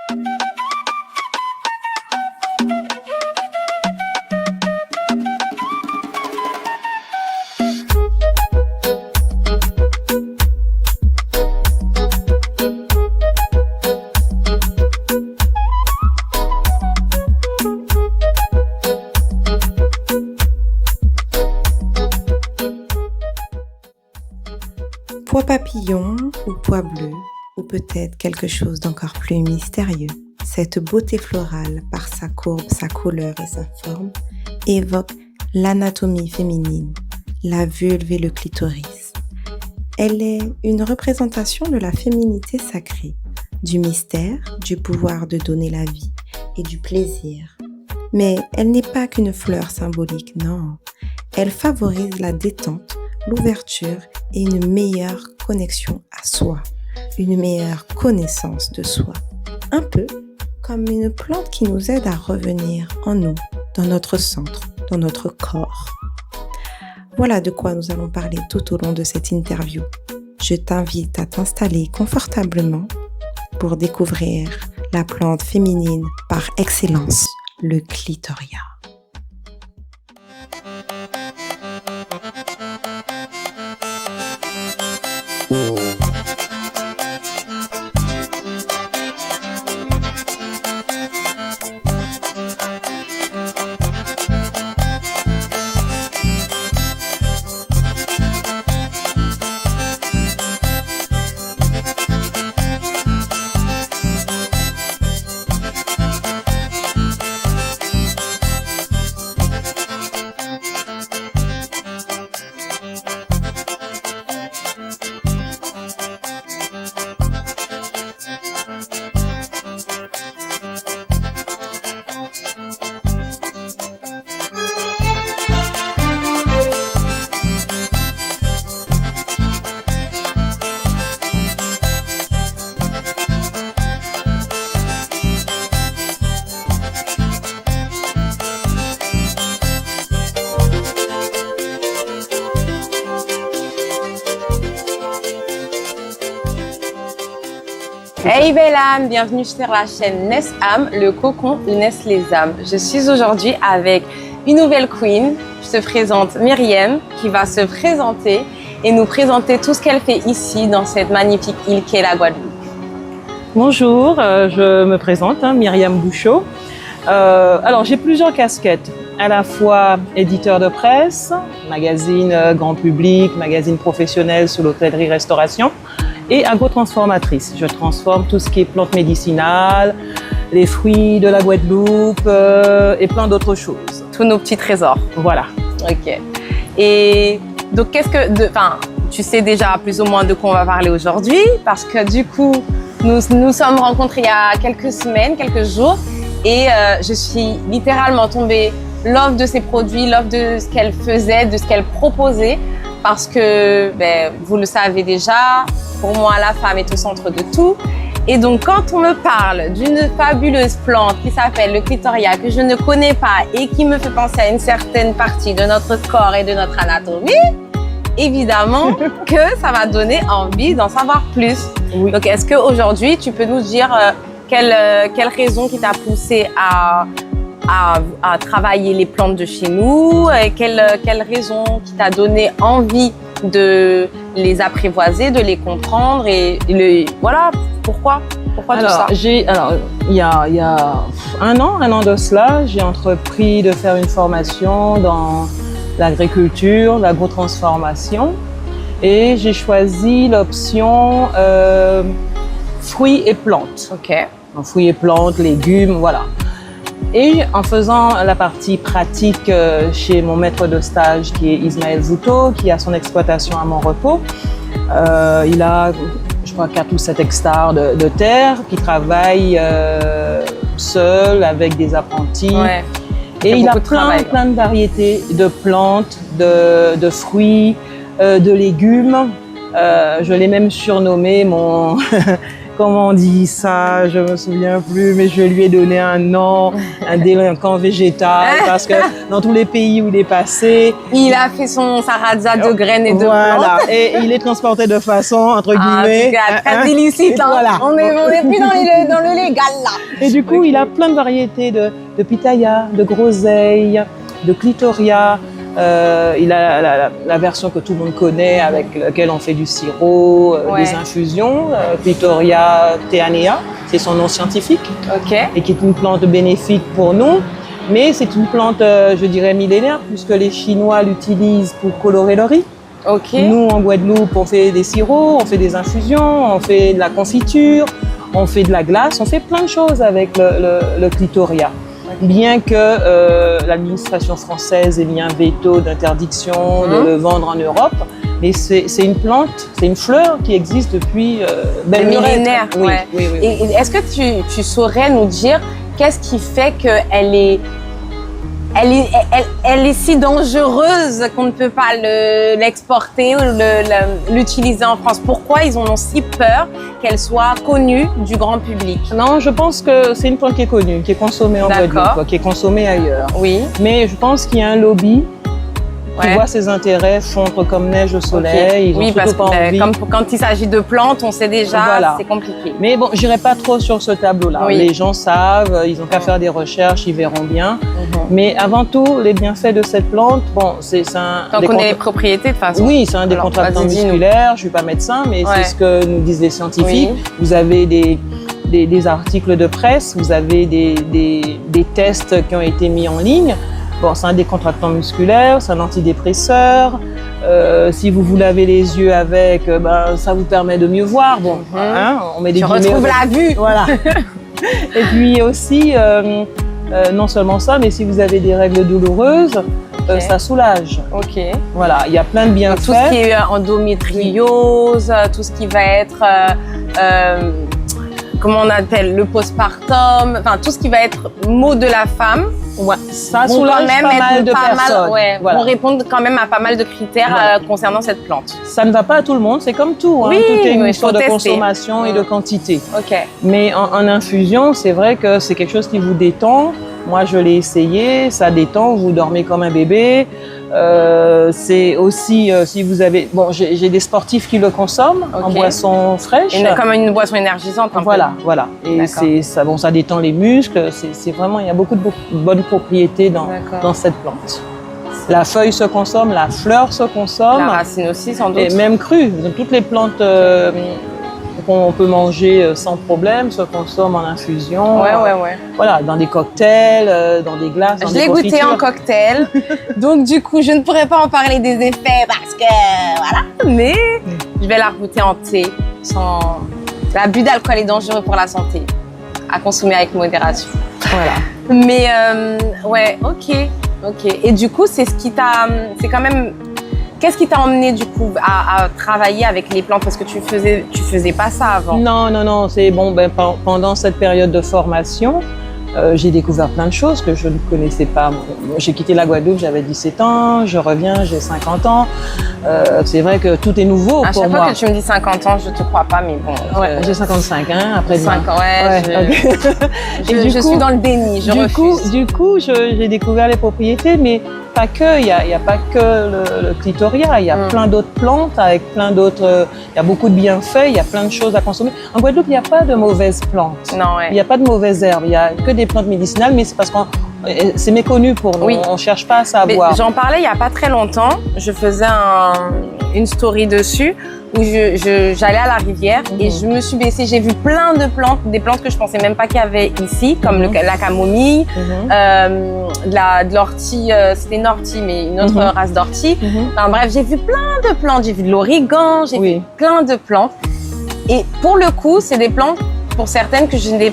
Pois papillon ou pois bleu, ou peut-être quelque chose d'encore plus mystérieux, cette beauté florale par sa courbe, sa couleur et sa forme évoque l'anatomie féminine, la vulve et le clitoris. Elle est une représentation de la féminité sacrée, du mystère, du pouvoir de donner la vie et du plaisir. Mais elle n'est pas qu'une fleur symbolique, non. Elle favorise la détente, l'ouverture et une meilleure connexion à soi, une meilleure connaissance de soi. Un peu comme une plante qui nous aide à revenir en nous, dans notre centre, dans notre corps. Voilà de quoi nous allons parler tout au long de cette interview. Je t'invite à t'installer confortablement pour découvrir la plante féminine par excellence, le clitoria. Hey belle âme, bienvenue sur la chaîne Naissent âme, le cocon où naissent les âmes. Je suis aujourd'hui avec une nouvelle queen. Je te présente Myriam qui va se présenter et nous présenter tout ce qu'elle fait ici dans cette magnifique île qu'est la Guadeloupe. Bonjour, je me présente, Myriam Bouchot. Alors j'ai plusieurs casquettes, à la fois éditeur de presse, magazine grand public, magazine professionnel sur l'hôtellerie-restauration, et agrotransformatrice. Je transforme tout ce qui est plantes médicinales, les fruits de la Guadeloupe et plein d'autres choses. Tous nos petits trésors. Voilà. Ok. Et donc tu sais déjà plus ou moins de quoi on va parler aujourd'hui, parce que du coup, nous sommes rencontrés il y a quelques semaines, quelques jours, et je suis littéralement tombée love de ses produits, love de ce qu'elle faisait, de ce qu'elle proposait, parce que, vous le savez déjà, pour moi, la femme est au centre de tout. Et donc, quand on me parle d'une fabuleuse plante qui s'appelle le clitoria, que je ne connais pas et qui me fait penser à une certaine partie de notre corps et de notre anatomie, évidemment que ça m'a donné envie d'en savoir plus. Oui. Donc, est-ce qu'aujourd'hui, tu peux nous dire quelle raison qui t'a poussé à travailler les plantes de chez nous, et quelle raison qui t'a donné envie de les apprivoiser, de les comprendre voilà, pourquoi tout ça? Il y a un an de cela, j'ai entrepris de faire une formation dans l'agriculture, l'agrotransformation, et j'ai choisi l'option fruits et plantes. Ok. Donc, fruits et plantes, légumes, voilà. Et en faisant la partie pratique chez mon maître de stage qui est Ismaël Zouto, qui a son exploitation à Montrepos, il a, je crois, 4 ou 7 hectares de terre, qui travaille seul avec des apprentis. Ouais. Et il a plein de variétés de plantes, de fruits, de légumes. Je l'ai même surnommé comment on dit ça, je me souviens plus, mais je lui ai donné un nom, un délinquant végétal, parce que dans tous les pays où il est passé, il a fait sa razzia de graines et de voilà, plantes. et il est transporté de façon, entre guillemets, très illicite, hein. Voilà. On est plus dans le légal, là. Et du coup, il a plein de variétés de pitaya, de groseille, de clitoria. Il a la version que tout le monde connaît, avec laquelle on fait du sirop, des infusions, Clitoria teanea, c'est son nom scientifique, et qui est une plante bénéfique pour nous. Mais c'est une plante, je dirais, millénaire, puisque les Chinois l'utilisent pour colorer le riz. Nous, en Guadeloupe, on fait des sirops, on fait des infusions, on fait de la confiture, on fait de la glace, on fait plein de choses avec le clitoria. Bien que l'administration française ait mis un veto d'interdiction de le vendre en Europe, mais c'est une plante, c'est une fleur qui existe depuis belle lurette. Millénaire. Oui, Ouais. oui. Et est-ce que tu saurais nous dire qu'est-ce qui fait qu'elle est si dangereuse qu'on ne peut pas l'exporter ou l'utiliser en France? Pourquoi ils en ont si peur qu'elle soit connue du grand public? Non, je pense que c'est une plante qui est connue, qui est consommée en Guadeloupe, qui est consommée ailleurs. Oui. Mais je pense qu'il y a un lobby qui voit ses intérêts fondre comme neige au soleil. Ils ont parce pas envie. comme quand il s'agit de plantes, on sait déjà, c'est compliqué. Mais bon, j'irai pas trop sur ce tableau-là. Les gens savent, ils ont qu'à faire des recherches, ils verront bien. Mais avant tout, les bienfaits de cette plante, bon, c'est un... T'en connais les propriétés de toute façon. Oui, c'est un décontractant musculaire. Je suis pas médecin, mais c'est ce que nous disent les scientifiques. Vous avez des articles de presse, vous avez des tests qui ont été mis en ligne. Bon, c'est un décontractant musculaire, c'est un antidépresseur. Si vous vous lavez les yeux avec, ça vous permet de mieux voir. Bon, on met des guillemets. Tu retrouves la vue. Voilà. Et puis aussi, non seulement ça, mais si vous avez des règles douloureuses, ça soulage. Voilà, il y a plein de bienfaits. Tout ce qui est endométriose, tout ce qui va être, comment on appelle, le postpartum, enfin tout ce qui va être maux de la femme. Ça soulage pas mal de personnes. On répond quand même à pas mal de critères concernant cette plante. Ça ne va pas à tout le monde, c'est comme tout. Tout est une histoire de consommation et de quantité. Mais en infusion, c'est vrai que c'est quelque chose qui vous détend. Moi, je l'ai essayé, ça détend, vous dormez comme un bébé. C'est aussi, si vous avez... Bon, j'ai des sportifs qui le consomment en boisson fraîche. Comme une boisson énergisante. Voilà. Et ça détend les muscles. C'est vraiment, il y a beaucoup de bonnes propriétés dans cette plante. La feuille se consomme, la fleur se consomme. La racine aussi, sans doute. Et même crue. Toutes les plantes qu'on peut manger sans problème se consomment en infusion. Voilà, dans des cocktails, dans des glaces, dans des confitures. Je l'ai goûté en cocktail. Donc, du coup, je ne pourrais pas en parler des effets parce que, voilà. Mais je vais la goûter en thé. L'abus d'alcool est dangereux pour la santé. À consommer avec modération. Voilà. Mais, ok. Et du coup, c'est quand même... Qu'est-ce qui t'a emmené du coup à travailler avec les plantes? Parce que tu faisais pas ça avant. Non. C'est bon. Pendant cette période de formation, j'ai découvert plein de choses que je ne connaissais pas. J'ai quitté la Guadeloupe, j'avais 17 ans. Je reviens, j'ai 50 ans. C'est vrai que tout est nouveau pour moi. À chaque fois que tu me dis 50 ans, je te crois pas, mais bon. J'ai 55, après 5 ans, je suis dans le déni, je refuse. Du coup, j'ai découvert les propriétés, mais pas que, il y a pas que le clitoria, il y a plein d'autres plantes avec plein d'autres, il y a beaucoup de bienfaits, il y a plein de choses à consommer. En Guadeloupe, il n'y a pas de mauvaises plantes. Il n'y a pas de mauvaises herbes, il n'y a que des plantes médicinales, mais c'est parce que c'est méconnu pour nous, on ne cherche pas à savoir. J'en parlais il n'y a pas très longtemps, je faisais une story dessus où j'allais à la rivière et je me suis baissée, j'ai vu plein de plantes, des plantes que je pensais même pas qu'il y avait ici, comme la camomille, de l'ortie, c'était une ortie, mais une autre race d'ortie. Enfin bref, j'ai vu plein de plantes, j'ai vu de l'origan, j'ai vu plein de plantes. Et pour le coup, c'est des plantes, pour certaines, que j'étais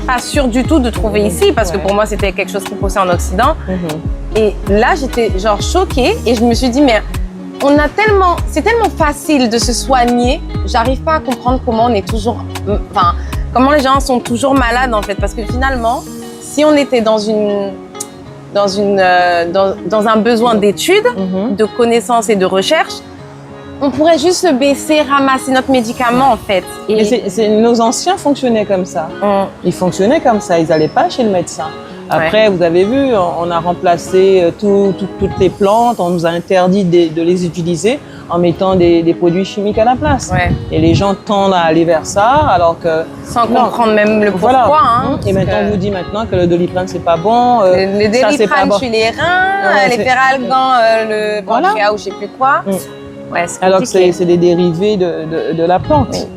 pas sûre du tout de trouver ici, parce que pour moi, c'était quelque chose qui poussait en Occident. Et là, j'étais genre choquée et je me suis dit, mais c'est tellement facile de se soigner, j'arrive pas à comprendre comment on est toujours, comment les gens sont toujours malades en fait, parce que finalement, si on était dans un besoin d'études, de connaissances et de recherche, on pourrait juste se baisser, ramasser notre médicament en fait. Mais nos anciens fonctionnaient comme ça. Ils fonctionnaient comme ça, ils n'allaient pas chez le médecin. Après, vous avez vu, on a remplacé toutes les plantes, on nous a interdit de les utiliser en mettant des produits chimiques à la place. Et les gens tendent à aller vers ça, alors que... Sans comprendre même le pourquoi. Voilà. Hein, et maintenant, on vous dit maintenant que le Doliprane, c'est pas bon. Le Doliprane tue les reins, les Feralgan, le pancréas ou je sais plus quoi. Alors que c'est des dérivés de la plante.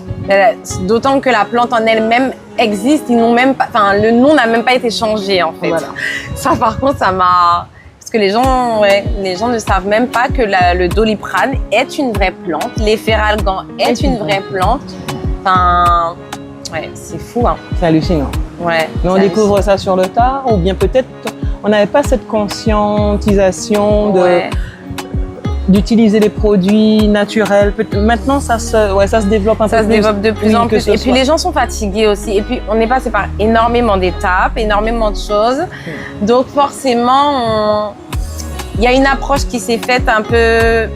D'autant que la plante en elle-même existe, ils n'ont même pas, enfin, le nom n'a même pas été changé en fait. Voilà. Ça, par contre, ça m'a... Parce que les gens ne savent même pas que le Doliprane est une vraie plante, les Feralgan est une vraie plante. Enfin, c'est fou. Hein. C'est hallucinant. Mais on découvre ça sur le tard, ou bien peut-être on n'avait pas cette conscientisation d'utiliser des produits naturels. Maintenant, ça se développe un peu plus. Ça se développe de plus en plus. Et puis, les gens sont fatigués aussi. Et puis, on est passé par énormément d'étapes, énormément de choses. Donc, forcément, il y a une approche qui s'est faite un peu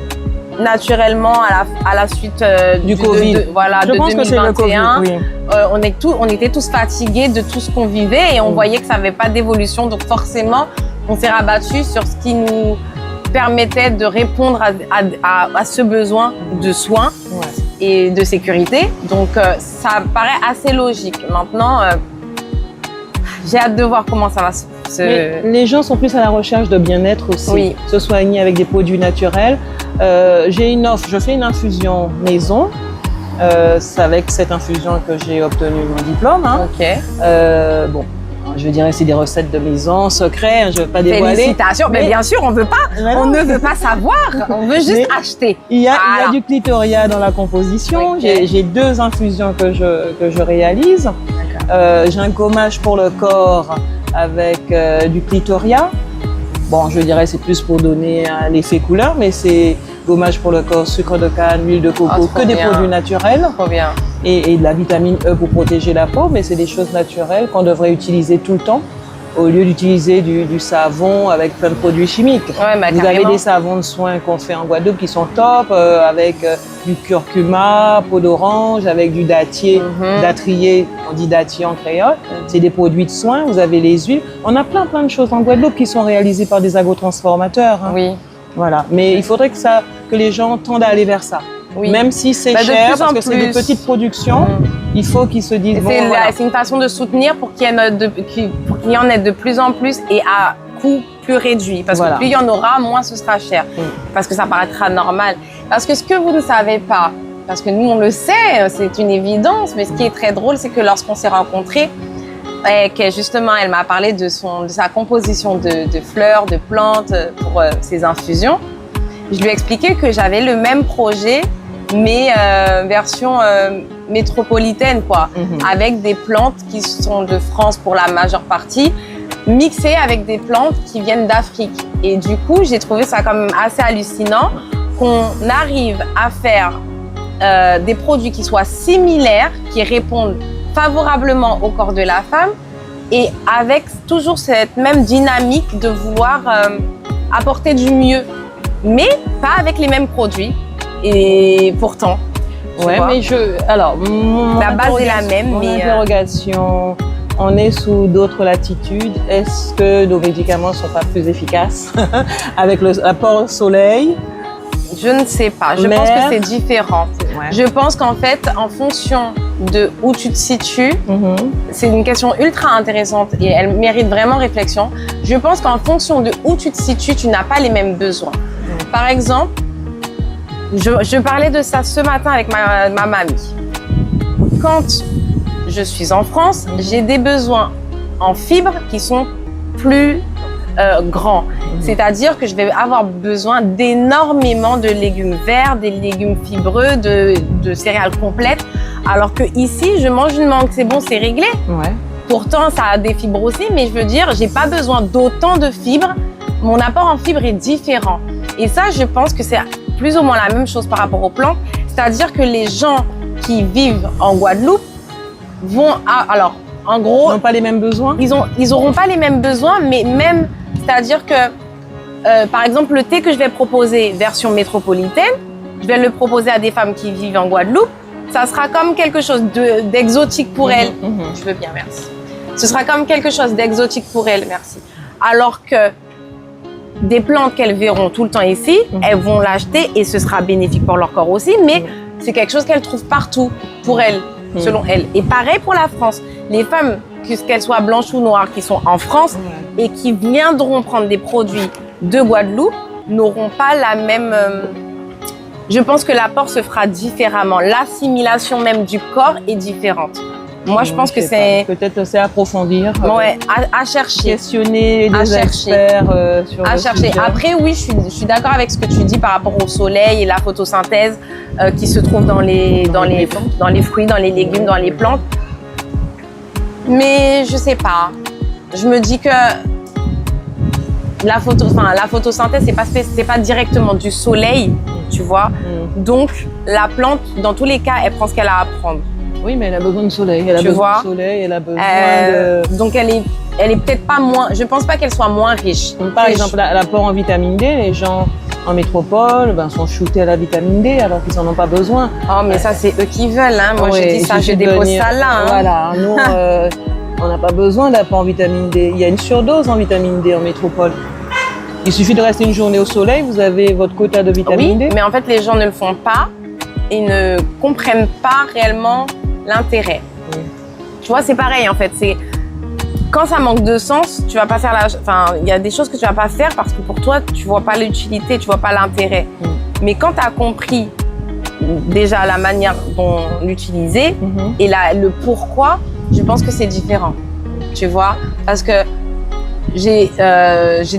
naturellement à la suite du Covid. Je pense 2021. Que c'est le Covid, oui. On était tous fatigués de tout ce qu'on vivait et on voyait que ça n'avait pas d'évolution. Donc, forcément, on s'est rabattu sur ce qui nous permettait de répondre à ce besoin de soins et de sécurité. Donc, ça paraît assez logique. Maintenant, j'ai hâte de voir comment ça va se... Les gens sont plus à la recherche de bien-être aussi, se soigner avec des produits naturels. J'ai une offre, je fais une infusion maison. C'est avec cette infusion que j'ai obtenu mon diplôme. Hein. Bon. Je dirais c'est des recettes de maison, secrets, je ne veux pas dévoiler. Félicitations, mais bien sûr, on ne veut pas savoir, on veut juste acheter. Il y a du clitoria dans la composition, j'ai 2 infusions que je réalise. J'ai un gommage pour le corps avec du clitoria. Bon, je dirais c'est plus pour donner l'effet couleur, mais c'est gommage pour le corps, sucre de canne, huile de coco, que des produits naturels. Trop bien. Et de la vitamine E pour protéger la peau, mais c'est des choses naturelles qu'on devrait utiliser tout le temps au lieu d'utiliser du savon avec plein de produits chimiques. Vous avez des savons de soins qu'on fait en Guadeloupe qui sont top, avec du curcuma, peau d'orange, avec du dattier, datrier, on dit dattier en créole. C'est des produits de soins, vous avez les huiles. On a plein de choses en Guadeloupe qui sont réalisées par des agrotransformateurs. Hein. Oui. Voilà, mais il faudrait que les gens tendent à aller vers ça. Même si c'est cher, parce que c'est des petites productions, il faut qu'ils se disent... C'est une façon de soutenir pour qu'il y en ait de plus en plus et à coût plus réduit. Parce que plus il y en aura, moins ce sera cher. Parce que ça paraîtra normal. Parce que ce que vous ne savez pas, parce que nous on le sait, c'est une évidence, mais ce qui est très drôle, c'est que lorsqu'on s'est rencontrés, justement, elle m'a parlé de sa composition de fleurs, de plantes pour ses infusions. Je lui ai expliqué que j'avais le même projet, mais version métropolitaine, quoi, avec des plantes qui sont de France pour la majeure partie, mixées avec des plantes qui viennent d'Afrique. Et du coup, j'ai trouvé ça quand même assez hallucinant qu'on arrive à faire des produits qui soient similaires, qui répondent favorablement au corps de la femme et avec toujours cette même dynamique de vouloir apporter du mieux, mais pas avec les mêmes produits. Et pourtant, mais alors, la base est la même. Mon interrogation, on est sous d'autres latitudes. Est-ce que nos médicaments ne sont pas plus efficaces avec l'apport soleil? Je ne sais pas. Je pense que c'est différent. Je pense qu'en fait, en fonction de où tu te situes, c'est une question ultra intéressante et elle mérite vraiment réflexion. Je pense qu'en fonction de où tu te situes, tu n'as pas les mêmes besoins. Par exemple, je parlais de ça ce matin avec ma mamie. Quand je suis en France, j'ai des besoins en fibres qui sont plus grands. C'est-à-dire que je vais avoir besoin d'énormément de légumes verts, des légumes fibreux, de céréales complètes. Alors que ici, je mange une mangue, c'est bon, c'est réglé. Pourtant, ça a des fibres aussi, mais je veux dire, j'ai pas besoin d'autant de fibres. Mon apport en fibres est différent. Et ça, je pense que c'est plus ou moins la même chose par rapport aux plantes. C'est-à-dire que les gens qui vivent en Guadeloupe vont... alors, en gros... Ils n'ont pas les mêmes besoins? Ils n'auront pas les mêmes besoins, mais même... C'est-à-dire que, par exemple, le thé que je vais proposer version métropolitaine, je vais le proposer à des femmes qui vivent en Guadeloupe, ça sera comme quelque chose d'exotique pour elles. Je veux bien, merci. Ce sera comme quelque chose d'exotique pour elles, merci. Alors que des plantes qu'elles verront tout le temps ici, elles vont l'acheter et ce sera bénéfique pour leur corps aussi, mais c'est quelque chose qu'elles trouvent partout pour elles, selon elles. Et pareil pour la France. Les femmes, qu'elles soient blanches ou noires, qui sont en France et qui viendront prendre des produits de Guadeloupe, n'auront pas la même... Je pense que l'apport se fera différemment. L'assimilation même du corps est différente. Moi, je pense que c'est... Peut-être c'est approfondir. Ouais, à chercher. Questionner des experts sur le sujet. Après, oui, je suis d'accord avec ce que tu dis par rapport au soleil et la photosynthèse qui se trouve dans les fruits, dans les légumes, dans les plantes. Mais je sais pas. Je me dis que la photosynthèse, c'est pas directement du soleil, tu vois. Donc, la plante, dans tous les cas, elle prend ce qu'elle a à prendre. Oui, mais elle a besoin de soleil. Elle a besoin de soleil, elle a besoin de... Donc, elle est peut-être pas moins... Je pense pas qu'elle soit moins riche. Donc, par exemple, l'apport en vitamine D, les gens en métropole sont shootés à la vitamine D alors qu'ils n'en ont pas besoin. Oh, mais ça, c'est eux qui veulent. Hein. Moi, je dis ça, je dépose ça là. Hein. Voilà, nous, on n'a pas besoin d'apport en vitamine D. Il y a une surdose en vitamine D en métropole. Il suffit de rester une journée au soleil, vous avez votre quota de vitamine D. Oui, mais en fait, les gens ne le font pas et ne comprennent pas réellement l'intérêt. Tu vois, c'est pareil en fait. C'est quand ça manque de sens, tu vas pas faire il y a des choses que tu vas pas faire parce que pour toi, tu vois pas l'utilité, tu vois pas l'intérêt. Mais quand tu as compris déjà la manière dont l'utiliser et le pourquoi, je pense que c'est différent. Tu vois, parce que j'ai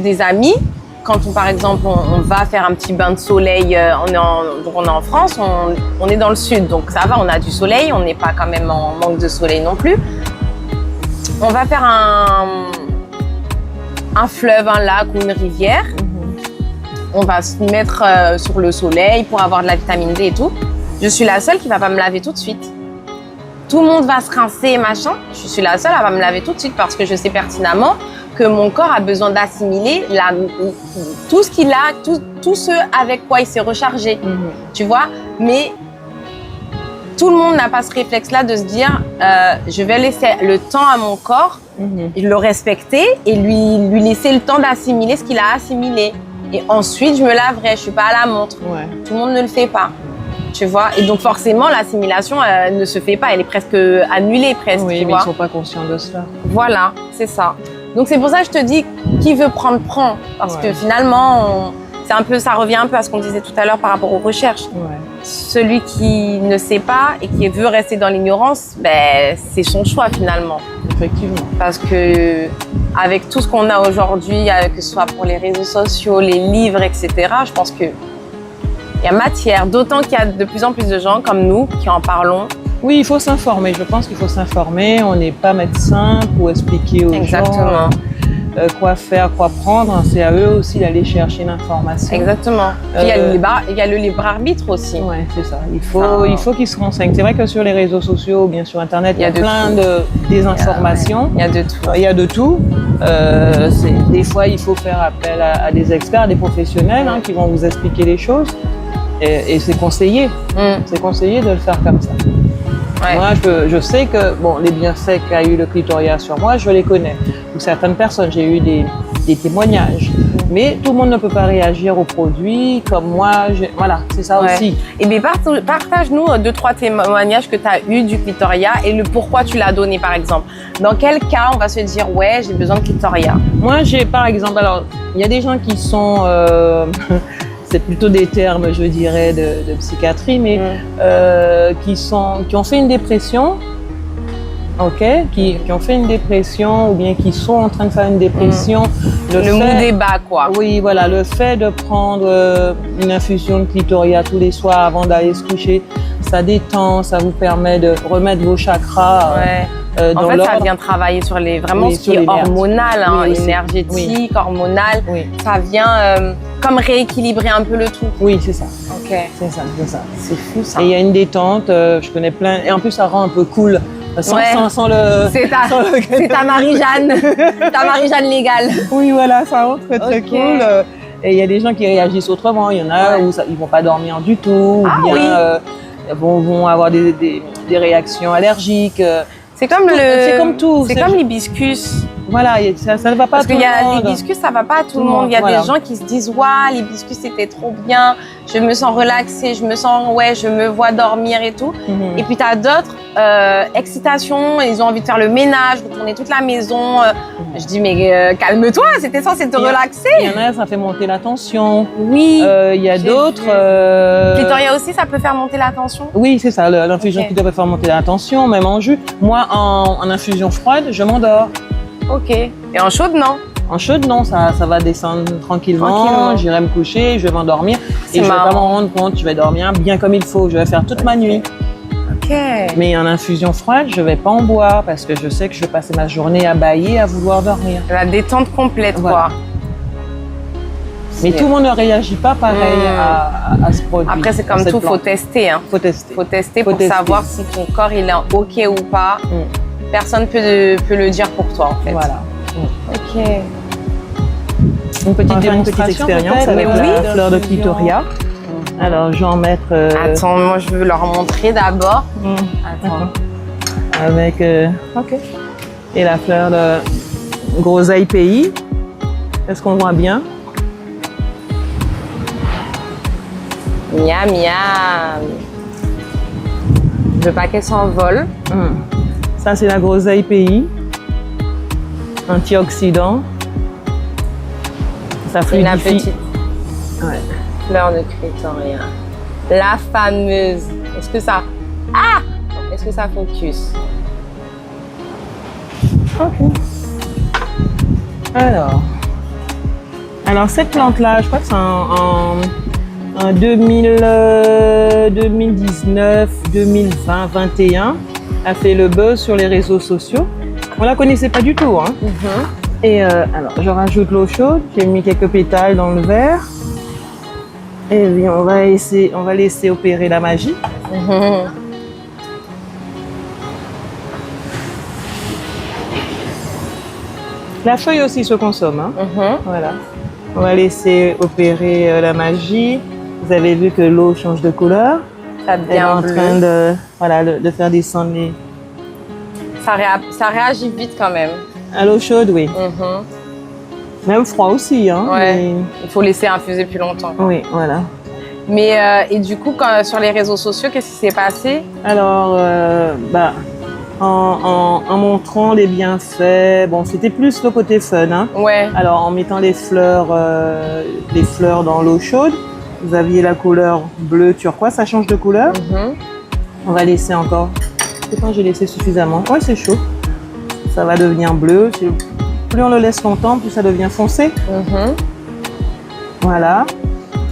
des amis. Quand par exemple, on va faire un petit bain de soleil, on est en France, on est dans le sud, donc ça va, on a du soleil, on n'est pas quand même en manque de soleil non plus. On va faire un fleuve, un lac ou une rivière. On va se mettre sur le soleil pour avoir de la vitamine D et tout. Je suis la seule qui va pas me laver tout de suite. Tout le monde va se rincer, machin. Je suis la seule à pas me laver tout de suite parce que je sais pertinemment que mon corps a besoin d'assimiler tout ce qu'il a, tout ce avec quoi il s'est rechargé, tu vois. Mais tout le monde n'a pas ce réflexe-là de se dire je vais laisser le temps à mon corps, le respecter et lui laisser le temps d'assimiler ce qu'il a assimilé. Et ensuite, je me laverai, je suis pas à la montre. Tout le monde ne le fait pas. Tu vois, et donc forcément l'assimilation ne se fait pas, elle est presque annulée presque. Oui, tu mais vois. ils sont pas conscients de cela. Voilà, c'est ça. Donc c'est pour ça que je te dis, qui veut prendre, prend. Parce que finalement, ça revient un peu à ce qu'on disait tout à l'heure par rapport aux recherches. Celui qui ne sait pas et qui veut rester dans l'ignorance, c'est son choix finalement. Effectivement. Parce que avec tout ce qu'on a aujourd'hui, que ce soit pour les réseaux sociaux, les livres, etc., je pense que il y a matière, d'autant qu'il y a de plus en plus de gens comme nous qui en parlons. Oui, il faut s'informer. Je pense qu'il faut s'informer. On n'est pas médecin pour expliquer aux gens quoi faire, quoi prendre. C'est à eux aussi d'aller chercher l'information. Exactement. Puis il y a le libre arbitre aussi. Oui, c'est ça. Il faut qu'ils se renseignent. C'est vrai que sur les réseaux sociaux, bien sur Internet, il y a plein de désinformations. Il y a de tout. Il y a de tout. Des fois, il faut faire appel à des experts, des professionnels qui vont vous expliquer les choses. Et c'est conseillé. C'est conseillé de le faire comme ça. Moi, je sais que les bienfaits qu'a eu le clitoria sur moi, je les connais. Pour certaines personnes, j'ai eu des témoignages. Mais tout le monde ne peut pas réagir aux produits comme moi. Voilà, c'est ça aussi. Et bien, partage-nous 2-3 témoignages que tu as eu du clitoria et le pourquoi tu l'as donné, par exemple. Dans quel cas on va se dire, ouais, j'ai besoin de clitoria? Moi, j'ai, par exemple, alors, il y a des gens qui sont... c'est plutôt des termes, je dirais, de psychiatrie, mais qui ont fait une dépression, qui ont fait une dépression ou bien qui sont en train de faire une dépression. Le mood est bas, quoi. Oui, voilà, le fait de prendre une infusion de clitoria tous les soirs avant d'aller se coucher, ça détend, ça vous permet de remettre vos chakras. En fait, ça vient travailler sur ce qui est hormonal, énergétique, hormonal. Ça vient comme rééquilibrer un peu le tout. Oui, c'est ça. Ok. C'est ça. C'est fou ça. Et il y a une détente, je connais plein. Et en plus, ça rend un peu cool. Sans le... C'est ta Marie-Jeanne. Ta Marie-Jeanne légale. Oui, voilà, ça rend très cool. Et il y a des gens qui réagissent autrement. Il y en a où ils vont pas dormir du tout, ou bien vont avoir des réactions allergiques. C'est comme tout. C'est comme l'hibiscus. Voilà, ça ne va pas à tout le monde. Parce qu'il y a l'hibiscus, ça va pas à tout le monde. Il y a des gens qui se disent, waouh, l'hibiscus c'était trop bien, je me sens relaxée, je me vois dormir et tout. Et puis tu as d'autres excitations, ils ont envie de faire le ménage, retourner toute la maison. Je dis, mais calme-toi, c'était censé te relaxer. Il y en a, ça fait monter la tension. Oui. Il y a d'autres. Clitoria aussi, ça peut faire monter la tension. Oui, c'est ça, l'infusion qui peut faire monter la tension, même en jus. Moi, en infusion froide, je m'endors. Ok. Et en chaude, non? En chaude, non, ça va descendre tranquillement. J'irai me coucher, je vais m'endormir. Et je vais pas m'en rendre compte, je vais dormir bien comme il faut. Je vais faire toute ma nuit. Ok. Mais en infusion froide, je vais pas en boire parce que je sais que je vais passer ma journée à bâiller, à vouloir dormir. La détente complète, quoi. Mais tout le monde ne réagit pas pareil à ce produit. Après, c'est comme tout, faut tester. Hein. Faut tester. Faut tester pour savoir si ton corps il est OK ou pas. Personne peut le dire pour toi, en fait. Voilà. Ok. Une petite démonstration expérience avec la fleur de clitoria. Alors, je vais en mettre... Attends, moi, je veux leur montrer d'abord. Attends. Avec... OK. Et la fleur de groseille pays. Est-ce qu'on voit bien? Miam, miam. Je veux pas qu'elle s'envole. Ça, c'est la groseille pays. Antioxydant. Ça fluidifie. La petite fleur de clitoria. La fameuse. Est-ce que ça... Ah! Est-ce que ça focus? OK. Alors cette plante-là, je crois que c'est en 2019, 2020, 2021, a fait le buzz sur les réseaux sociaux. On la connaissait pas du tout, hein. Et alors, je rajoute l'eau chaude. J'ai mis quelques pétales dans le verre. Et puis, on va laisser opérer la magie. La feuille aussi se consomme, hein. Voilà. On va laisser opérer la magie. Vous avez vu que l'eau change de couleur. Ça devient en bleu. train de faire descendre les... Ça réagit vite quand même. À l'eau chaude, oui. Même froid aussi, hein. Ouais. Mais... Il faut laisser infuser plus longtemps. Oui, voilà. Mais et du coup, sur les réseaux sociaux, qu'est-ce qui s'est passé? Alors, en montrant les bienfaits, bon, c'était plus le côté fun, hein. Ouais. Alors, en mettant les fleurs dans l'eau chaude, vous aviez la couleur bleu turquoise, ça change de couleur. On va laisser encore. Je pense que j'ai laissé suffisamment. Ouais, c'est chaud. Ça va devenir bleu. Plus on le laisse longtemps, plus ça devient foncé. Voilà.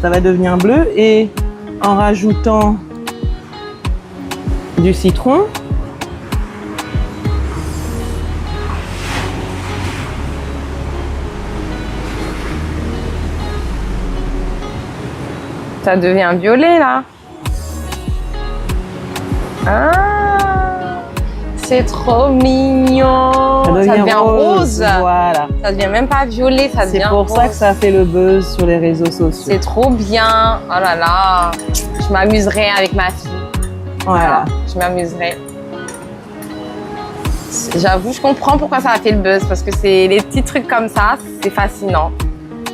Ça va devenir bleu. Et en rajoutant du citron, ça devient violet là. Ah, c'est trop mignon. Ça devient rose. Voilà. Ça devient même pas violet, ça devient rose. C'est pour ça que ça fait le buzz sur les réseaux sociaux. C'est trop bien. Oh là là. Je m'amuserai avec ma fille. Voilà. Je m'amuserai. J'avoue, je comprends pourquoi ça a fait le buzz, parce que c'est les petits trucs comme ça, c'est fascinant.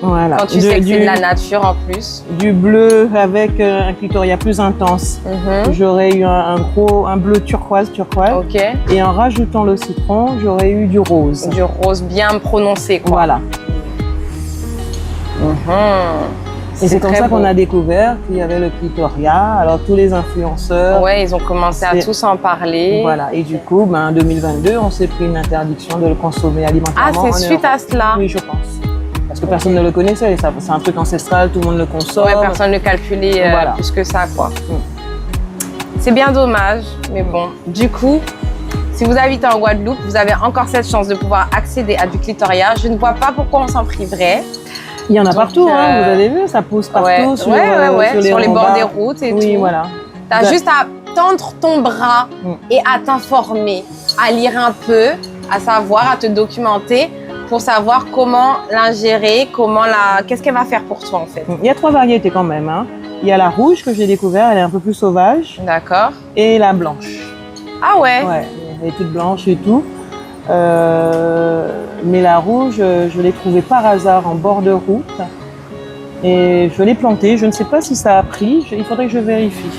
Voilà. Quand tu sais que c'est de la nature en plus. Du bleu avec un clitoria plus intense. J'aurais eu un bleu turquoise. Ok. Et en rajoutant le citron, j'aurais eu du rose. Du rose bien prononcé, quoi. Voilà. Et c'est comme ça qu'on a découvert qu'il y avait le clitoria. Alors tous les influenceurs... Ouais, ils ont commencé à tous en parler. Voilà. Et du coup, en 2022, on s'est pris une interdiction de le consommer alimentairement. Ah, c'est suite à cela? Oui, je pense. Parce que personne ne le connaissait, c'est un truc ancestral, tout le monde le consomme. Ouais, personne ne calculait plus que ça, quoi. C'est bien dommage, mais bon. Du coup, si vous habitez en Guadeloupe, vous avez encore cette chance de pouvoir accéder à du clitoria. Je ne vois pas pourquoi on s'en priverait. Il y en a partout, hein, vous avez vu, ça pousse partout sur les bords des routes et tout. Oui, voilà. Tu as juste à tendre ton bras et à t'informer, à lire un peu, à savoir, à te documenter pour savoir comment l'ingérer, qu'est-ce qu'elle va faire pour toi en fait. Il y a 3 variétés quand même, hein. Il y a la rouge que j'ai découvert, elle est un peu plus sauvage. D'accord. Et la blanche. Ah ouais? Ouais, elle est toute blanche et tout. Mais la rouge, je l'ai trouvée par hasard en bord de route. Et je l'ai plantée. Je ne sais pas si ça a pris. Il faudrait que je vérifie.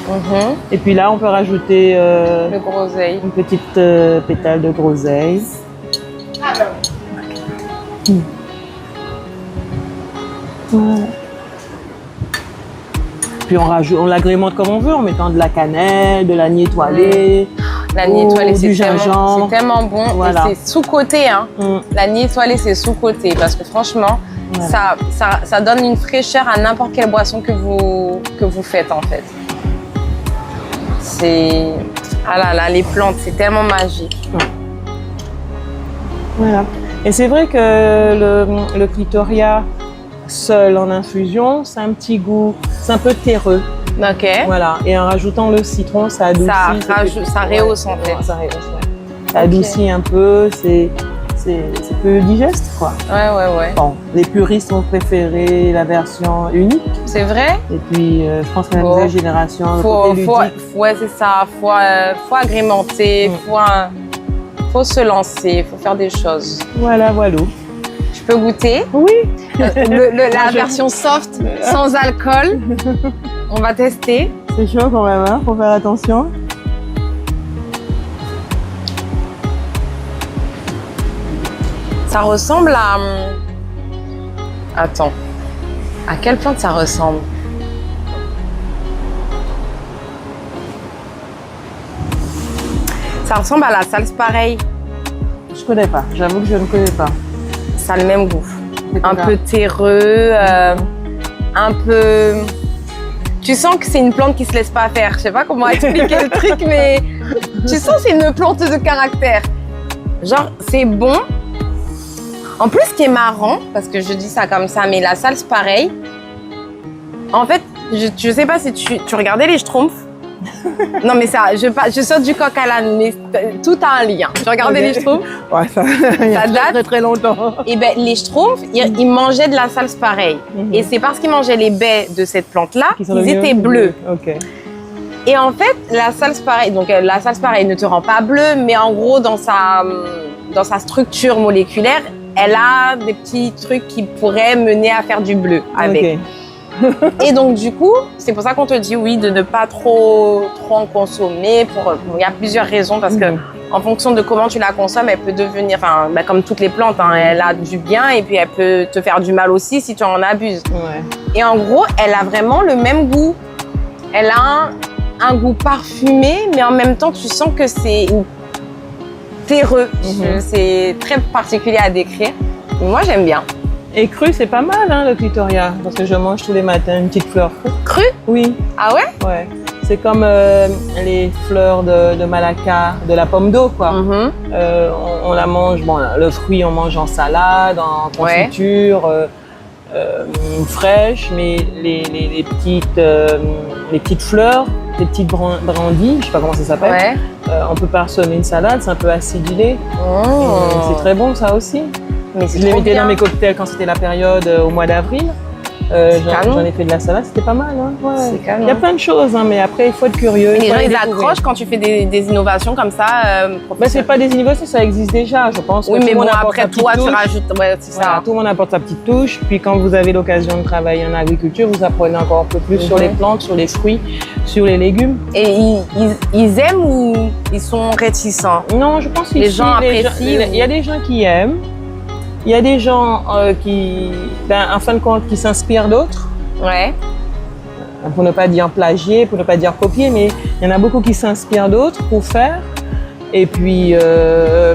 Et puis là, on peut rajouter le groseille. une petite pétale de groseille. Voilà. Puis on l'agrémente comme on veut en mettant de la cannelle, de l'anis étoilé. L'anis étoilé, du c'est gingembre. tellement bon. Voilà. Et c'est sous-côté. Hein. L'anis étoilé, c'est sous-côté. Parce que franchement, ça donne une fraîcheur à n'importe quelle boisson que vous faites en fait. C'est... Ah là là, les plantes, c'est tellement magique. Voilà. Et c'est vrai que le clitoria seul en infusion, c'est un petit goût, c'est un peu terreux. Ok. Voilà. Et en rajoutant le citron, ça adoucit. Ça rehausse en fait. Ça rehausse, ça adoucit un peu, c'est plus digeste quoi. Ouais. Bon, les puristes ont préféré la version unique. C'est vrai? Et puis, je pense que la nouvelle génération, ouais, c'est ça. Faut agrémenter, faut se lancer, faut faire des choses. Voilà. Je peux goûter? Oui. La version soft, sans alcool. On va tester. C'est chaud quand même, hein, faut faire attention. Ça ressemble à... Attends. À quelle plante ça ressemble? Ça ressemble à la salspareille. Je connais pas, j'avoue que je ne connais pas. Ça a le même goût. Un peu terreux, un peu... Tu sens que c'est une plante qui se laisse pas faire. Je sais pas comment expliquer le truc, mais tu sens que c'est une plante de caractère. Genre, c'est bon. En plus, ce qui est marrant, parce que je dis ça comme ça, mais la salspareille, en fait, je sais pas si tu regardais les Schtroumpfs. Non, mais ça, je saute du coq à l'âne, mais tout a un lien. Je regardais les Schtroumpfs. Ouais, ça date très longtemps. Et ben, les Schtroumpfs, ils mangeaient de la salspareille. Et c'est parce qu'ils mangeaient les baies de cette plante-là qu'ils étaient bleus. Ok. Et en fait, la salspareille, donc la salspareille ne te rend pas bleu, mais en gros, dans sa structure moléculaire, elle a des petits trucs qui pourraient mener à faire du bleu avec. Okay. Et donc du coup, c'est pour ça qu'on te dit oui de ne pas trop en consommer. Il y a plusieurs raisons parce que en fonction de comment tu la consommes, elle peut devenir, comme toutes les plantes, hein, elle a du bien et puis elle peut te faire du mal aussi si tu en abuses. Ouais. Et en gros, elle a vraiment le même goût. Elle a un goût parfumé, mais en même temps, tu sens que c'est terreux. C'est très particulier à décrire. Mais moi, j'aime bien. Et cru, c'est pas mal, hein, le clitoria, parce que je mange tous les matins une petite fleur crue. Cru? Oui. Ah ouais? Ouais. C'est comme les fleurs de Malacca, de la pomme d'eau, quoi. On la mange, bon, le fruit, on mange en salade, en confiture, fraîche, mais les petites fleurs, les petites brindilles, je sais pas comment ça s'appelle, on peut parsemer une salade, c'est un peu acidulé. C'est très bon, ça aussi. Mais je l'ai mis dans mes cocktails quand c'était la période au mois d'avril. J'en ai fait de la salade, c'était pas mal. Hein. Ouais. Il y a plein de choses, hein, mais après il faut être curieux. Et les gens ils accrochent quand tu fais des innovations comme ça. C'est pas des innovations, ça existe déjà, je pense. Oui, mais bon, après toi tu rajoutes. Ouais, c'est ça. Voilà, tout le monde apporte sa petite touche. Puis quand vous avez l'occasion de travailler en agriculture, vous apprenez encore un peu plus sur les plantes, sur les fruits, sur les légumes. Et ils aiment ou ils sont réticents? Non, je pense que les gens apprécient. Il y a des gens qui aiment. Il y a des gens qui, en fin de compte, qui s'inspirent d'autres. Ouais. Pour ne pas dire plagier, pour ne pas dire copier, mais il y en a beaucoup qui s'inspirent d'autres pour faire. Et puis,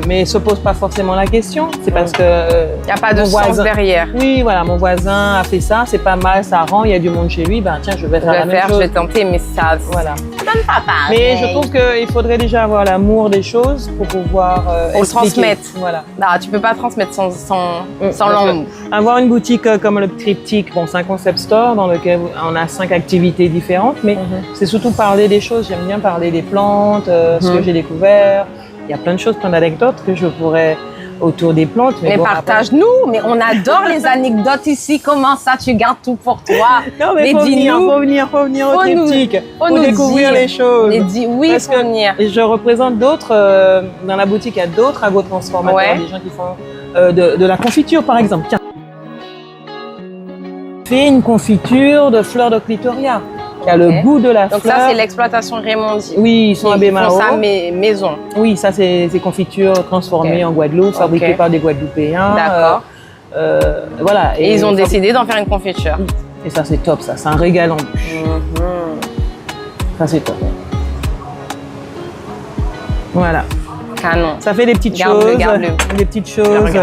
mais ne se posent pas forcément la question. C'est parce que... il n'y a pas de sens derrière. Oui, voilà, mon voisin a fait ça, c'est pas mal, ça rend, il y a du monde chez lui, tiens, je vais faire la même chose. Je vais tenter, mais ça... Voilà. Ça donne pas pareil. Mais je trouve qu'il faudrait déjà avoir l'amour des choses pour pouvoir pour le transmettre. Voilà. Non, tu peux pas transmettre sans l'amour. Avoir une boutique comme le Triptyque, bon, c'est un concept store dans lequel on a 5 activités différentes, mais c'est surtout parler des choses. J'aime bien parler des plantes, ce que j'ai découvert. Il y a plein de choses, plein d'anecdotes que je pourrais autour des plantes. Mais bon, partage-nous, mais on adore les anecdotes ici. Comment ça, tu gardes tout pour toi? Non, mais faut venir au triptyque pour découvrir les choses. Oui, parce que venir. je représente d'autres, dans la boutique, il y a d'autres agrotransformateurs, des gens qui font de la confiture, par exemple. Tiens. Fais une confiture de fleurs de clitoria. Qui a le goût de la fleur. Donc ça, c'est l'exploitation Raimondi. Oui, ils sont à Bémao. Ils font ça maison. Oui, ça, c'est confitures transformées en Guadeloupe, fabriquées par des Guadeloupéens. D'accord. Voilà. Et ils ont décidé d'en faire une confiture. Et ça, c'est top, ça. C'est un régal en bouche. Ça, c'est top. Voilà. Canon. Ça fait des petites choses. Des petites choses.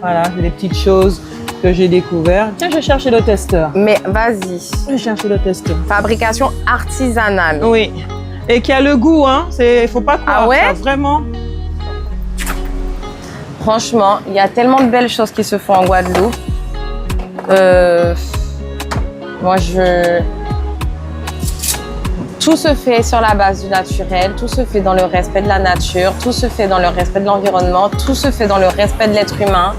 Voilà, des petites choses que j'ai découvert. Tiens, je vais chercher le testeur. Mais vas-y. Je vais chercher le testeur. Fabrication artisanale. Oui. Et qui a le goût, hein. Il faut pas croire. Ah ouais? Ça, vraiment. Franchement, il y a tellement de belles choses qui se font en Guadeloupe. Moi, tout se fait sur la base du naturel, tout se fait dans le respect de la nature, tout se fait dans le respect de l'environnement, tout se fait dans le respect de l'être humain.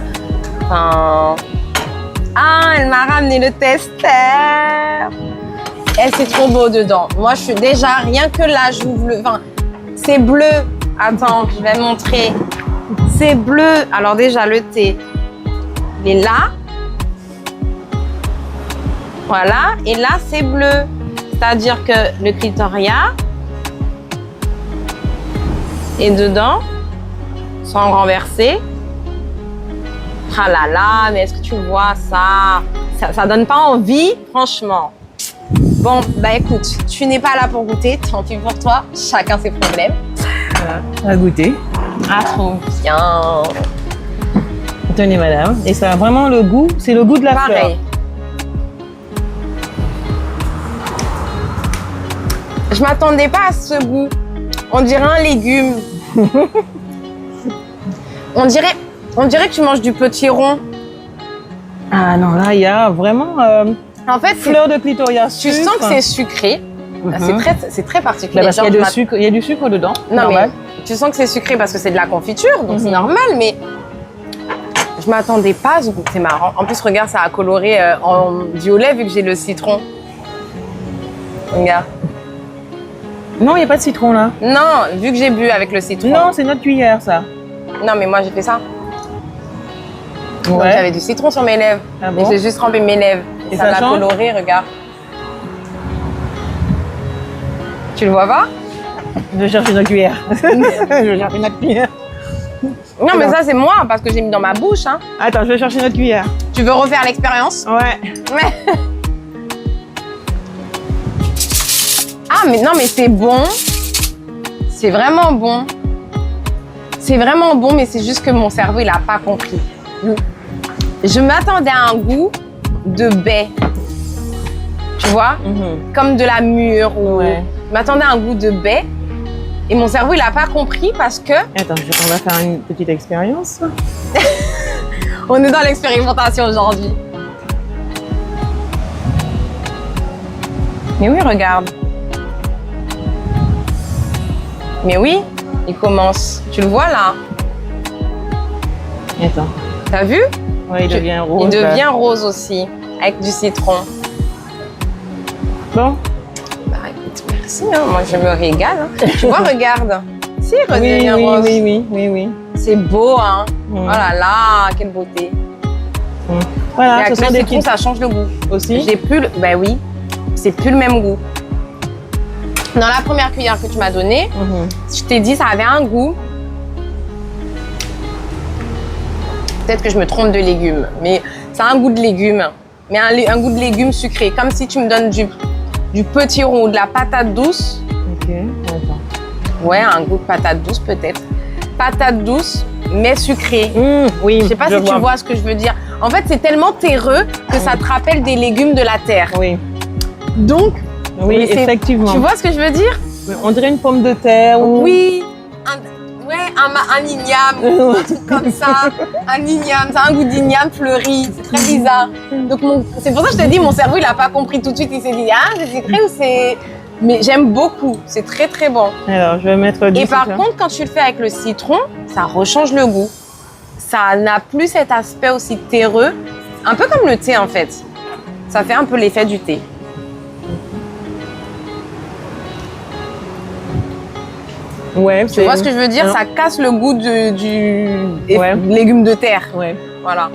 Enfin... Ah, elle m'a ramené le testeur. Et c'est trop beau dedans. Moi, je suis déjà, rien que là, j'ouvre le... Enfin, c'est bleu. Attends, je vais montrer. C'est bleu. Alors déjà, le thé, il est là. Voilà. Et là, c'est bleu. C'est-à-dire que le clitoria est dedans, sans renverser. Ah là là, mais est-ce que tu vois ça? Ça donne pas envie, franchement. Bon, bah écoute, tu n'es pas là pour goûter, tant pis pour toi, chacun ses problèmes. À goûter. Ah, trop bien. Tenez, madame. Et ça a vraiment le goût, c'est le goût de la fleur. Pareil. Je m'attendais pas à ce goût. On dirait un légume. On dirait que tu manges du petit rond. Ah non, là, il y a vraiment En fait, fleur de clitoria. tu sens que c'est sucré. C'est très particulier. Parce qu'il y a du sucre dedans. Non, normal. mais tu sens que c'est sucré parce que c'est de la confiture, donc c'est normal, mais je m'attendais pas à ce goût. C'est marrant. En plus, regarde, ça a coloré en violet vu que j'ai le citron. Regarde. Non, il n'y a pas de citron là. Non, vu que j'ai bu avec le citron. Non, c'est notre cuillère, ça. Non, mais moi, j'ai fait ça. Ouais. Donc, j'avais du citron sur mes lèvres. Ah bon? Et j'ai juste trempé mes lèvres. Et ça m'a coloré, regarde. Tu le vois pas? Je vais chercher notre cuillère. Je vais chercher notre cuillère. Non, mais ça, c'est moi, parce que j'ai mis dans ma bouche. Hein. Attends, je vais chercher notre cuillère. Tu veux refaire l'expérience? Ouais. Ouais. Ah, mais non, mais c'est bon. C'est vraiment bon. C'est vraiment bon, mais c'est juste que mon cerveau, il n'a pas compris. Je m'attendais à un goût de baie. Tu vois? Comme de la mûre. Ou... Ouais. Je m'attendais à un goût de baie. Et mon cerveau, il n'a pas compris parce que... Attends, on va faire une petite expérience. On est dans l'expérimentation aujourd'hui. Mais oui, regarde. Mais oui, il commence. Tu le vois là? Attends. T'as vu? Ouais, il devient rose. Il devient rose aussi, avec du citron. Bon. Bah écoute, merci, hein. Moi je me régale. Hein. Tu vois, regarde. Si, il redevient rose. Oui. C'est beau, hein. Oh là là, quelle beauté. Voilà, et avec ce sont le des citron, ça change le goût. Aussi? J'ai plus le... Ben oui, c'est plus le même goût. Dans la première cuillère que tu m'as donnée, je t'ai dit ça avait un goût. Peut-être que je me trompe de légumes, mais ça a un goût de légumes. Mais un goût de légumes sucré, comme si tu me donnes du petit rond ou de la patate douce. Ok, attends. Ouais, un goût de patate douce peut-être. Patate douce, mais sucrée. Oui, je sais pas si tu vois ce que je veux dire. En fait, c'est tellement terreux que ça te rappelle des légumes de la terre. Oui. Donc, oui, effectivement. Tu vois ce que je veux dire? On dirait une pomme de terre. Ou... Oui. Un igname, un truc comme ça. Un igname, ça a un goût d'igname fleuri. C'est très bizarre. Donc, c'est pour ça que je te dis, mon cerveau, il n'a pas compris tout de suite. Il s'est dit, ah, c'est sucré ou c'est... Mais j'aime beaucoup. C'est très, très bon. Alors, je vais mettre du Et par citron. contre, quand tu le fais avec le citron, ça rechange le goût. ça n'a plus cet aspect aussi terreux, un peu comme le thé en fait. Ça fait un peu l'effet du thé. Ouais, Tu vois ce que je veux dire? Non. Ça casse le goût du Ouais. légumes de terre. Ouais. Voilà.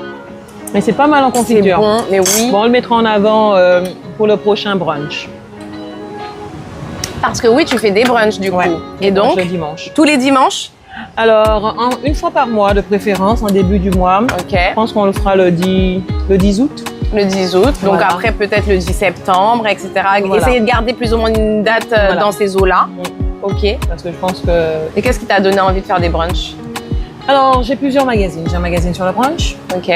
Mais c'est pas mal en C'est confiture. bon, mais oui. Bon, on le mettra en avant pour le prochain brunch. Parce que oui, tu fais des brunchs du coup. Ouais. Et donc, le dimanche. tous les dimanches? Alors, une fois par mois de préférence, en début du mois. Ok. Je pense qu'on le fera le 10 août. Le 10 août. Donc Voilà. après, peut-être le 10 septembre, etc. Voilà. Essayez de garder plus ou moins une date Voilà. dans ces eaux-là. Ok. Parce que je pense que... Et qu'est-ce qui t'a donné envie de faire des brunchs? Alors, j'ai plusieurs magazines. J'ai un magazine sur le brunch. Ok.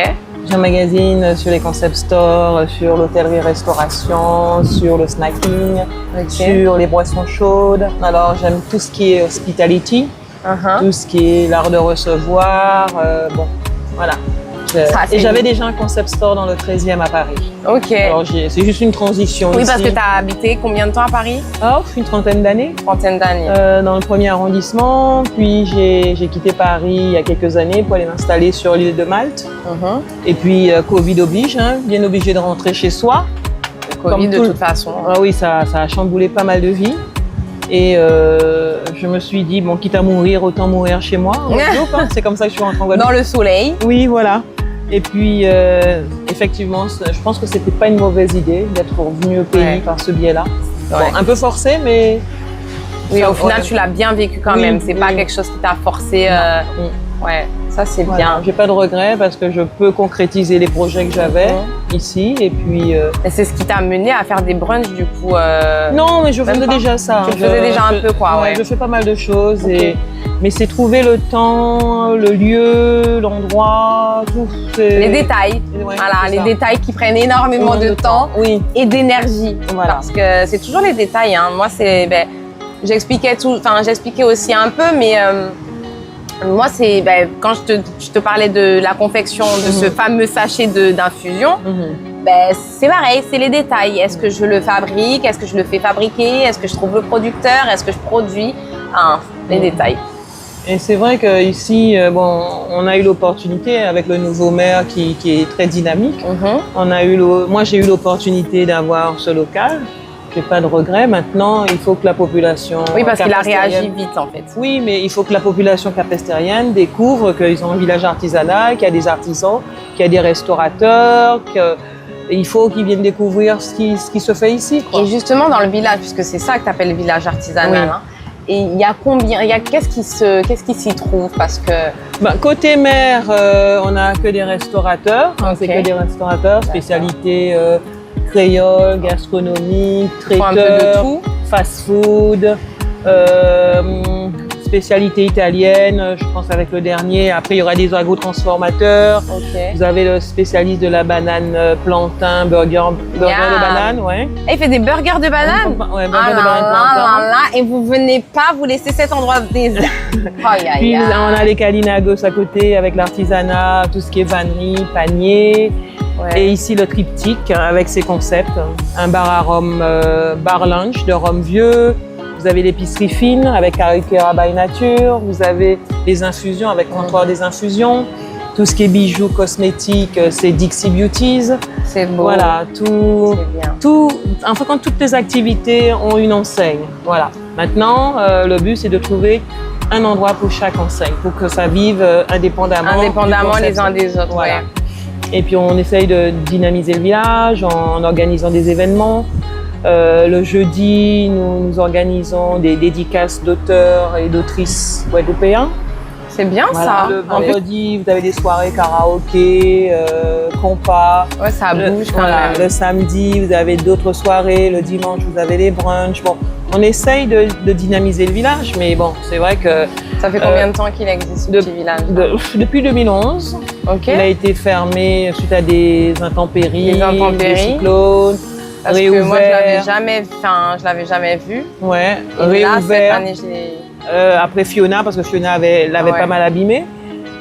J'ai un magazine sur les concept stores, sur l'hôtellerie-restauration, sur le snacking, Ok. sur les boissons chaudes. Alors, j'aime tout ce qui est hospitality, tout ce qui est l'art de recevoir. Bon, voilà. Ça, c'est Et j'avais déjà un concept store dans le 13e à Paris. Ok. Alors, c'est juste une transition Oui, ici. parce que tu as habité combien de temps à Paris? Oh, une trentaine d'années. Trentaine d'années. Dans le premier arrondissement, puis j'ai quitté Paris il y a quelques années pour aller m'installer sur l'île de Malte. Et puis Covid oblige, hein, bien obligé de rentrer chez soi. Le Covid, de toute façon. Ah oui, ça a chamboulé pas mal de vies. Et je me suis dit, bon, quitte à mourir, autant mourir chez moi. En Guadeloupe, hein. C'est comme ça que je suis rentrée en Guadeloupe. Dans le soleil. Oui, voilà. Et puis, effectivement, je pense que c'était pas une mauvaise idée d'être revenu au pays Ouais. par ce biais-là. Ouais. Bon, un peu forcé, mais... Oui, ça, au final, ouais. tu l'as bien vécu quand Oui, même. C'est pas oui. quelque chose qui t'a forcé. Ouais, ça c'est Voilà. bien. J'ai pas de regrets parce que je peux concrétiser les projets que j'avais ici. Et puis... Et c'est ce qui t'a mené à faire des brunchs du coup. Non, mais je Même faisais pas. déjà ça. Tu le faisais déjà un peu, quoi, ouais. Je fais pas mal de choses. Ok. Mais c'est trouver le temps, le lieu, l'endroit, tout. Les détails. Ouais, Voilà, c'est les ça. détails qui prennent énormément de temps Oui. et d'énergie. Voilà. Parce que c'est toujours les détails. Hein. Moi, j'expliquais aussi un peu, mais moi, quand je te parlais de la confection de ce fameux sachet d'infusion, c'est pareil, c'est les détails. Est-ce que je le fabrique? Est-ce que je le fais fabriquer? Est-ce que je trouve le producteur? Est-ce que je produis? Les détails. Et c'est vrai qu'ici, on a eu l'opportunité avec le nouveau maire qui est très dynamique. Moi, j'ai eu l'opportunité d'avoir ce local. J'ai pas de regrets. Maintenant, il faut que la population Oui, parce qu'il a capestérienne- réagi vite en fait. Oui, mais il faut que la population capestérienne découvre qu'ils ont un village artisanal, qu'il y a des artisans, qu'il y a des restaurateurs, il faut qu'ils viennent découvrir ce qui se fait ici, quoi. Et justement dans le village, puisque c'est ça que tu appelles le village artisanal, Oui. hein, et il y a combien, qu'est-ce qui s'y trouve? Parce que Côté mer, on n'a que des restaurateurs, hein, c'est Ok. que des restaurateurs, spécialités créoles, gastronomiques, faut un peu de traiteurs, tout. fast-food, spécialité italienne, je pense avec le dernier. Après, il y aura des agrotransformateurs. Ok. Vous avez le spécialiste de la banane plantain, burger de banane, ouais. Et il fait des burgers de banane. Ouais, burger Ah de là banane là plantain. là là, et vous venez pas vous laisser cet endroit désert. Aïe, aïe, Puis aïe. on a les câlins à gauche à côté avec l'artisanat, tout ce qui est vannerie, panier. Ouais. Et ici le triptyque avec ses concepts. Un bar à rhum, bar lunch de rhum vieux. Vous avez l'épicerie fine avec Cariquera by Nature. Vous avez les infusions avec comptoir des infusions. Tout ce qui est bijoux, cosmétiques, c'est Dixie Beauties. C'est beau. Voilà, tout. C'est bien. En fait, quand toutes les activités ont une enseigne. Voilà. Maintenant, le but, c'est de trouver un endroit pour chaque enseigne, pour que ça vive indépendamment. Indépendamment du les concept. uns des autres. Voilà. Ouais. Et puis, on essaye de dynamiser le village en organisant des événements. Le jeudi, nous organisons des dédicaces d'auteurs et d'autrices guadeloupéens. C'est bien Voilà. ça. Le vendredi, vous avez des soirées karaoké, compas. Ouais, ça bouge quand Voilà, même. le samedi, vous avez d'autres soirées. Le dimanche, vous avez les brunchs. Bon, on essaye de dynamiser le village, mais bon, c'est vrai que Ça fait combien de temps qu'il existe ce petit village? depuis 2011, Ok. il a été fermé suite à des intempéries, Des intempéries. des cyclones. Parce que réouvert. moi, je l'avais jamais vu. Ouais, Et là, cette réouvert. année, je l'ai. Après Fiona, parce que Fiona l'avait Ouais. pas mal abîmé.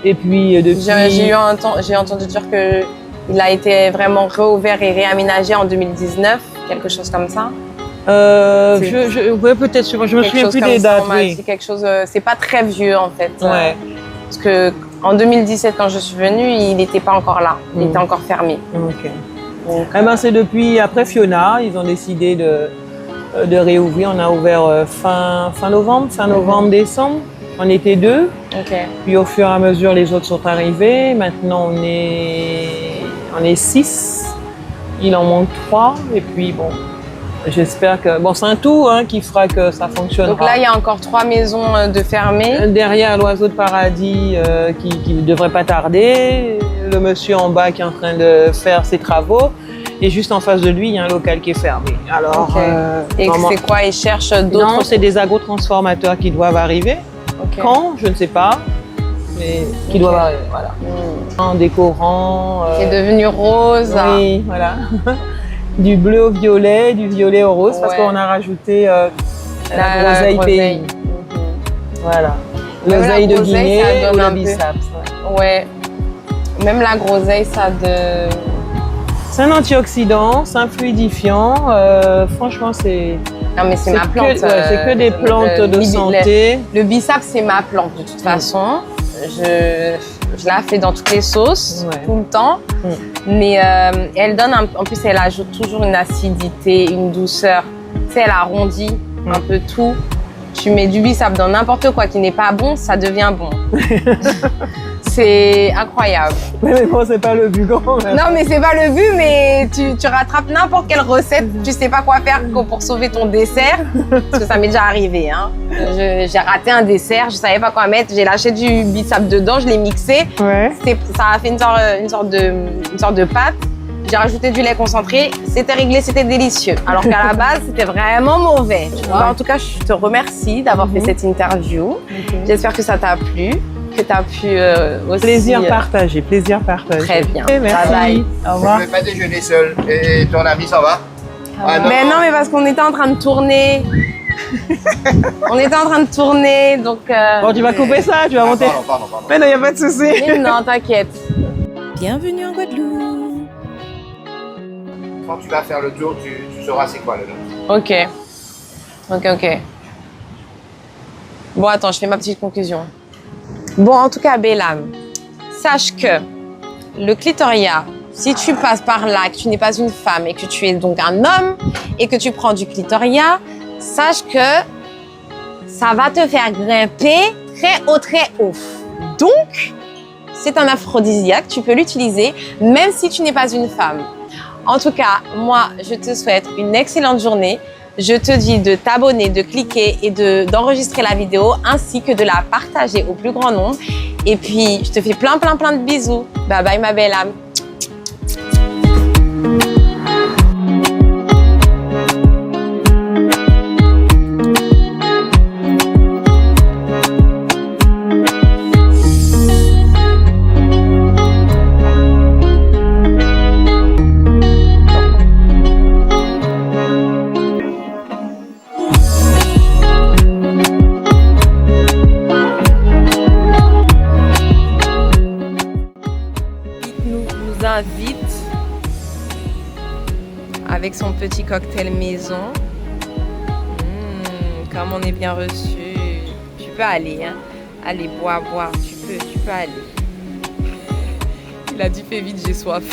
Et puis depuis. J'ai entendu dire qu'il a été vraiment réouvert et réaménagé en 2019, quelque chose comme ça. Ouais, peut-être, je me Quelque souviens chose plus comme des ça, dates. on m'a Oui. dit quelque chose. C'est pas très vieux en fait. Ouais. Parce que En 2017, quand je suis venue, il n'était pas encore là. Il était encore fermé. Ok. Donc, Eh ben, c'est depuis après Fiona, ils ont décidé de réouvrir. On a ouvert fin novembre, décembre. On était 2. ok. Puis au fur et à mesure, les autres sont arrivés. Maintenant, on est 6. Il en manque 3. Et puis bon, j'espère que... Bon, c'est un tout hein, qui fera que ça fonctionnera. Donc là, il y a encore 3 maisons de fermées. Derrière l'oiseau de paradis qui ne devrait pas tarder. Le monsieur en bas qui est en train de faire ses travaux. Et juste en face de lui, il y a un local qui est fermé. Alors, Ok. Et vraiment- c'est quoi? Ils cherchent non, d'autres... c'est des agrotransformateurs qui doivent arriver. Ok. Quand, je ne sais pas, mais qui Ok. doivent arriver. Voilà. En décorant. C'est devenu rose. Oui, voilà. Du bleu au violet, du violet au rose, parce Ouais. qu'on a rajouté la groseille pays. Voilà. Même la L'oseille de groseille, Guinée ça ou donne le un peu. biceps. Ouais. Ouais. Même la groseille, ça de... C'est un antioxydant, c'est un fluidifiant. Franchement, c'est Non, mais c'est ma que- plante. ouais, c'est que des plantes de santé. Le biceps, c'est ma plante de toute façon. Je la fais dans toutes les sauces, Ouais. tout le temps. Mais elle donne, en plus, elle ajoute toujours une acidité, une douceur. Tu sais, elle arrondit un peu tout. Tu mets du biceps dans n'importe quoi qui n'est pas bon, ça devient bon. C'est incroyable. Mais bon, c'est pas le but quand même. Non, mais c'est pas le but, mais tu rattrapes n'importe quelle recette, tu sais pas quoi faire pour sauver ton dessert, parce que ça m'est déjà arrivé. Hein. J'ai raté un dessert, je savais pas quoi mettre, j'ai lâché du biceps dedans, je l'ai mixé, Ouais. ça a fait une sorte de pâte. J'ai rajouté du lait concentré, c'était réglé, c'était délicieux. Alors qu'à la base, c'était vraiment mauvais. Tu vois. En tout cas, je te remercie d'avoir fait cette interview. J'espère que ça t'a plu, que tu as pu aussi... Plaisir partagé, plaisir partagé. Très bien. Ok, merci. Bye bye. Au Je revoir. ne vais pas déjeuner seul. Et ton ami s'en va? Ah Mais non, mais parce qu'on était en train de tourner. On était en train de tourner, donc... Bon, tu vas couper ça, tu vas Ah, monter. pardon. Mais non, il n'y a pas de souci. Mais non, t'inquiète. Bienvenue en Guadeloupe. Quand tu vas faire le tour, tu sauras c'est quoi le nom. Ok. Bon, attends, je fais ma petite conclusion. Bon, en tout cas, Bellam, sache que le clitoria, si tu passes par là, que tu n'es pas une femme et que tu es donc un homme et que tu prends du clitoria, sache que ça va te faire grimper très haut. Donc, c'est un aphrodisiaque, tu peux l'utiliser même si tu n'es pas une femme. En tout cas, moi, je te souhaite une excellente journée. Je te dis de t'abonner, de cliquer et d'enregistrer la vidéo ainsi que de la partager au plus grand nombre. Et puis, je te fais plein de bisous. Bye bye ma belle âme. Nous invite avec son petit cocktail maison. Comme on est bien reçu. Tu peux aller, hein. Allez, boire, tu peux aller. Il a dit fais vite, j'ai soif.